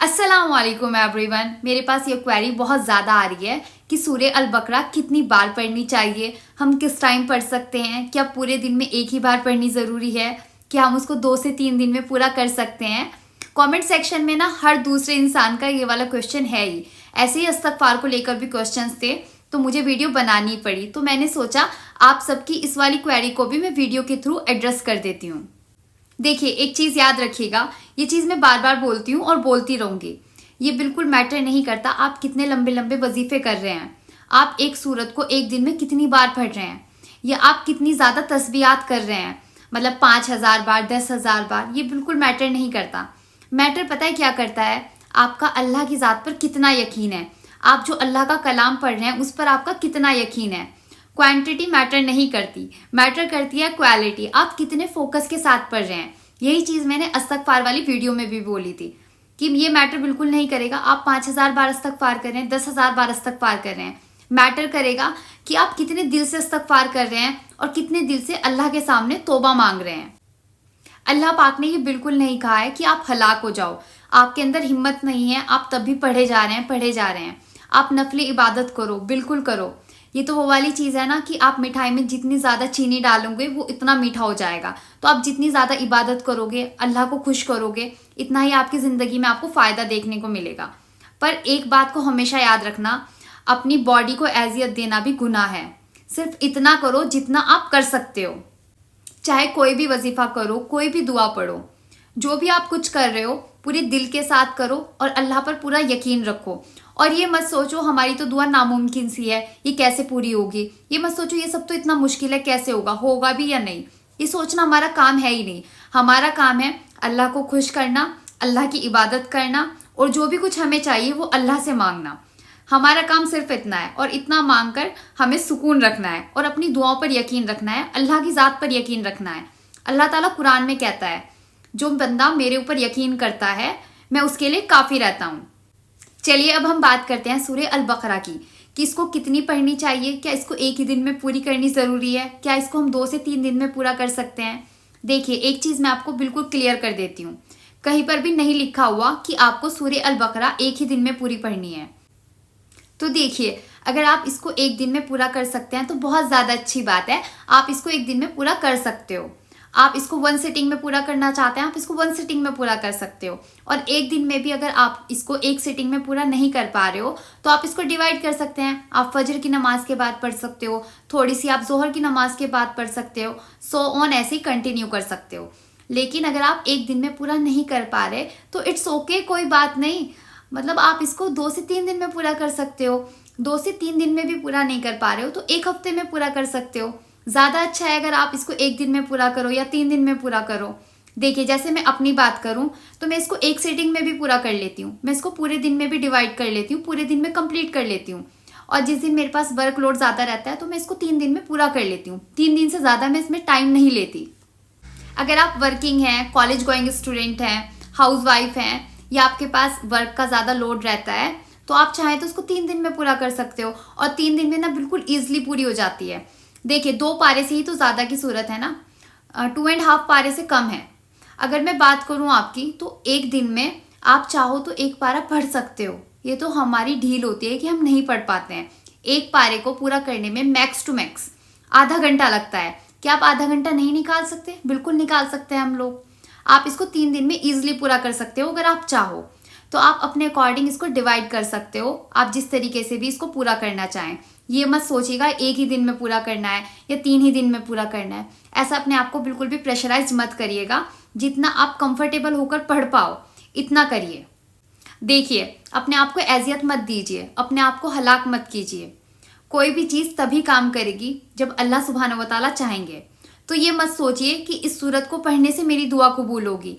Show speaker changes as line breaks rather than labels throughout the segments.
अस्सलामुअलैकुम एवरीवन। मेरे पास ये क्वेरी बहुत ज़्यादा आ रही है कि सूरह अल बकरा कितनी बार पढ़नी चाहिए, हम किस टाइम पढ़ सकते हैं, क्या पूरे दिन में एक ही बार पढ़नी ज़रूरी है, क्या हम उसको 2 से 3 दिन में पूरा कर सकते हैं। कमेंट सेक्शन में ना हर दूसरे इंसान का ये वाला क्वेश्चन है ही। ऐसे ही इस्तगफार को लेकर भी क्वेश्चंस थे, तो मुझे वीडियो बनानी पड़ी। तो मैंने सोचा आप सबकी इस वाली क्वेरी को भी मैं वीडियो के थ्रू एड्रेस कर देती हूँ। देखिए, एक चीज़ याद रखिएगा, ये चीज़ मैं बार बार बोलती हूँ और बोलती रहूँगी। ये बिल्कुल मैटर नहीं करता आप कितने लंबे लंबे वजीफे कर रहे हैं, आप एक सूरत को एक दिन में कितनी बार पढ़ रहे हैं, या आप कितनी ज़्यादा तस्बीहात कर रहे हैं, मतलब 5,000 बार, 10,000 बार। ये बिल्कुल मैटर नहीं करता। मैटर पता है क्या करता है? आपका अल्लाह की ज़ात पर कितना यकीन है, आप जो अल्लाह का कलाम पढ़ रहे हैं उस पर आपका कितना यकीन है। क्वांटिटी मैटर नहीं करती, मैटर करती है क्वालिटी, आप कितने फोकस के साथ पढ़ रहे हैं। यही चीज़ मैंने इस्तगफार वाली वीडियो में भी बोली थी कि ये मैटर बिल्कुल नहीं करेगा आप 5,000 बार इस्तगफार कर रहे हैं, 10,000 बार इस्तगफार कर रहे हैं। मैटर करेगा कि आप कितने दिल से इस्तगफार कर रहे हैं और कितने दिल से अल्लाह के सामने तौबा मांग रहे हैं। अल्लाह पाक ने ये बिल्कुल नहीं कहा है कि आप हलाक हो जाओ, आपके अंदर हिम्मत नहीं है, आप तब भी पढ़े जा रहे हैं। आप नफली इबादत करो, बिल्कुल करो। ये तो वो वाली चीज़ है ना कि आप मिठाई में जितनी ज़्यादा चीनी डालोगे वो इतना मीठा हो जाएगा। तो आप जितनी ज़्यादा इबादत करोगे, अल्लाह को खुश करोगे, इतना ही आपकी ज़िंदगी में आपको फ़ायदा देखने को मिलेगा। पर एक बात को हमेशा याद रखना, अपनी बॉडी को एजियत देना भी गुनाह है। सिर्फ इतना करो जितना आप कर सकते हो। चाहे कोई भी वजीफा करो, कोई भी दुआ पढ़ो, जो भी आप कुछ कर रहे हो पूरे दिल के साथ करो और अल्लाह पर पूरा यकीन रखो। और ये मत सोचो हमारी तो दुआ नामुमकिन सी है, ये कैसे पूरी होगी। ये मत सोचो ये सब तो इतना मुश्किल है, कैसे होगा भी या नहीं। ये सोचना हमारा काम है ही नहीं। हमारा काम है अल्लाह को खुश करना, अल्लाह की इबादत करना, और जो भी कुछ हमें चाहिए वो अल्लाह से मांगना। हमारा काम सिर्फ इतना है, और इतना मांग कर हमें सुकून रखना है और अपनी दुआओं पर यकीन रखना है, अल्लाह की ज़ात पर यकीन रखना है। अल्लाह ताला कुरान में कहता है, जो बंदा मेरे ऊपर यकीन करता है मैं उसके लिए काफ़ी रहता हूँ। चलिए अब हम बात करते हैं सूरह अल बकरा की, कि इसको कितनी पढ़नी चाहिए, क्या इसको एक ही दिन में पूरी करनी ज़रूरी है, क्या इसको हम 2 से 3 दिन में पूरा कर सकते हैं। देखिए, एक चीज़ मैं आपको बिल्कुल क्लियर कर देती हूँ, कहीं पर भी नहीं लिखा हुआ कि आपको सूरह अल बकरा एक ही दिन में पूरी पढ़नी है। तो देखिए, अगर आप इसको एक दिन में पूरा कर सकते हैं तो बहुत ज़्यादा अच्छी बात है, आप इसको एक दिन में पूरा कर सकते हो। आप इसको 1 सिटिंग में पूरा करना चाहते हैं, आप इसको 1 सिटिंग में पूरा कर सकते हो। और एक दिन में भी अगर आप इसको 1 सिटिंग में पूरा नहीं कर पा रहे हो तो आप इसको डिवाइड कर सकते हैं। आप फजर की नमाज के बाद पढ़ सकते हो, थोड़ी सी आप जोहर की नमाज के बाद पढ़ सकते हो, सो ऑन, ऐसे ही कंटिन्यू कर सकते हो। लेकिन अगर आप एक दिन में पूरा नहीं कर पा रहे तो इट्स ओके, कोई बात नहीं। मतलब आप इसको 2 से 3 दिन में पूरा कर सकते हो। 2 से 3 दिन में भी पूरा नहीं कर पा रहे हो तो 1 हफ्ते में पूरा कर सकते हो। ज़्यादा अच्छा है अगर आप इसको 1 दिन में पूरा करो या 3 दिन में पूरा करो। देखिए, जैसे मैं अपनी बात करूं तो मैं इसको 1 सीटिंग में भी पूरा कर लेती हूँ, मैं इसको पूरे दिन में भी डिवाइड कर लेती हूँ, पूरे दिन में कंप्लीट कर लेती हूँ। और जिस दिन मेरे पास वर्कलोड ज़्यादा रहता है तो मैं इसको 3 दिन में पूरा कर लेती हूँ। 3 दिन से ज़्यादा मैं इसमें टाइम नहीं लेती। अगर आप वर्किंग हैं, कॉलेज गोइंग स्टूडेंट हैं, हाउस वाइफ हैं, या आपके पास वर्क का ज़्यादा लोड रहता है तो आप चाहें तो उसको 3 दिन में पूरा कर सकते हो। और 3 दिन में ना बिल्कुल ईजिली पूरी हो जाती है। देखिए, 2 पारे से ही तो ज़्यादा की सूरत है ना, 2.5 पारे से कम है। अगर मैं बात करूँ आपकी तो एक दिन में आप चाहो तो 1 पारा पढ़ सकते हो। ये तो हमारी ढील होती है कि हम नहीं पढ़ पाते हैं। 1 पारे को पूरा करने में मैक्स टू मैक्स आधा घंटा लगता है। क्या आप आधा घंटा नहीं निकाल सकते? बिल्कुल निकाल सकते हैं हम लोग। आप इसको 3 दिन में ईजिली पूरा कर सकते हो अगर आप चाहो तो। आप अपने अकॉर्डिंग इसको डिवाइड कर सकते हो, आप जिस तरीके से भी इसको पूरा करना चाहें। ये मत सोचिएगा एक ही दिन में पूरा करना है या 3 ही दिन में पूरा करना है। ऐसा अपने आप को बिल्कुल भी प्रेशराइज मत करिएगा। जितना आप कंफर्टेबल होकर पढ़ पाओ इतना करिए। देखिए, अपने आप को एजियत मत दीजिए, अपने आप को हलाक मत कीजिए। कोई भी चीज़ तभी काम करेगी जब अल्लाह सुब्हानहू व तआला चाहेंगे। तो ये मत सोचिए कि इस सूरत को पढ़ने से मेरी दुआ कबूल होगी।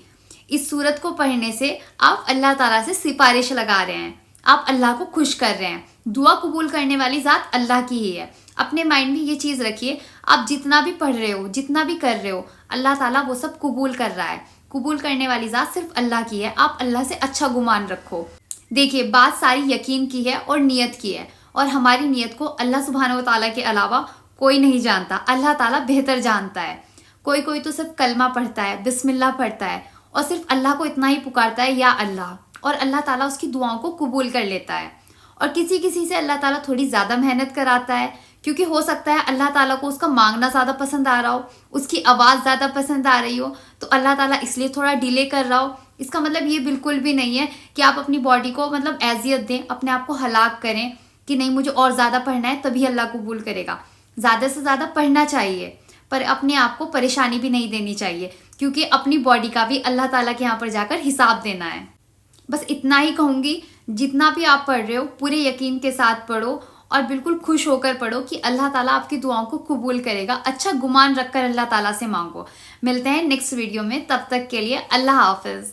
इस सूरत को पढ़ने से आप अल्लाह ताला से सिफारिश लगा रहे हैं, आप अल्लाह को खुश कर रहे हैं। दुआ कबूल करने वाली ज़ात अल्लाह की ही है। अपने माइंड में ये चीज़ रखिए, आप जितना भी पढ़ रहे हो, जितना भी कर रहे हो, अल्लाह ताला वो सब कबूल कर रहा है। कबूल करने वाली ज़ात सिर्फ अल्लाह की है। आप अल्लाह से अच्छा गुमान रखो। देखिए, बात सारी यकीन की है और नियत की है, और हमारी नियत को अल्लाह सुब्हानहू व तआला के अलावा कोई नहीं जानता। अल्लाह ताला बेहतर जानता है। कोई तो सिर्फ कलमा पढ़ता है, बिस्मिल्लाह पढ़ता है और सिर्फ अल्लाह को इतना ही पुकारता है, या अल्लाह, और अल्लाह ताला उसकी दुआओं को कबूल कर लेता है। और किसी किसी से अल्लाह ताला थोड़ी ज़्यादा मेहनत कराता है, क्योंकि हो सकता है अल्लाह ताला को उसका मांगना ज़्यादा पसंद आ रहा हो, उसकी आवाज़ ज़्यादा पसंद आ रही हो, तो अल्लाह ताला इसलिए थोड़ा डिले कर रहा हो। इसका मतलब ये बिल्कुल भी नहीं है कि आप अपनी बॉडी को मतलब एजियत दें, अपने आप को हलाक करें कि नहीं मुझे और ज़्यादा पढ़ना है तभी अल्लाह कबूल करेगा। ज़्यादा से ज़्यादा पढ़ना चाहिए, पर अपने आप को परेशानी भी नहीं देनी चाहिए, क्योंकि अपनी बॉडी का भी अल्लाह ताला के यहाँ पर जाकर हिसाब देना है। बस इतना ही कहूँगी, जितना भी आप पढ़ रहे हो पूरे यकीन के साथ पढ़ो और बिल्कुल खुश होकर पढ़ो कि अल्लाह ताला आपकी दुआओं को कबूल करेगा। अच्छा गुमान रखकर अल्लाह ताला से मांगो। मिलते हैं नेक्स्ट वीडियो में, तब तक के लिए अल्लाह हाफिज़।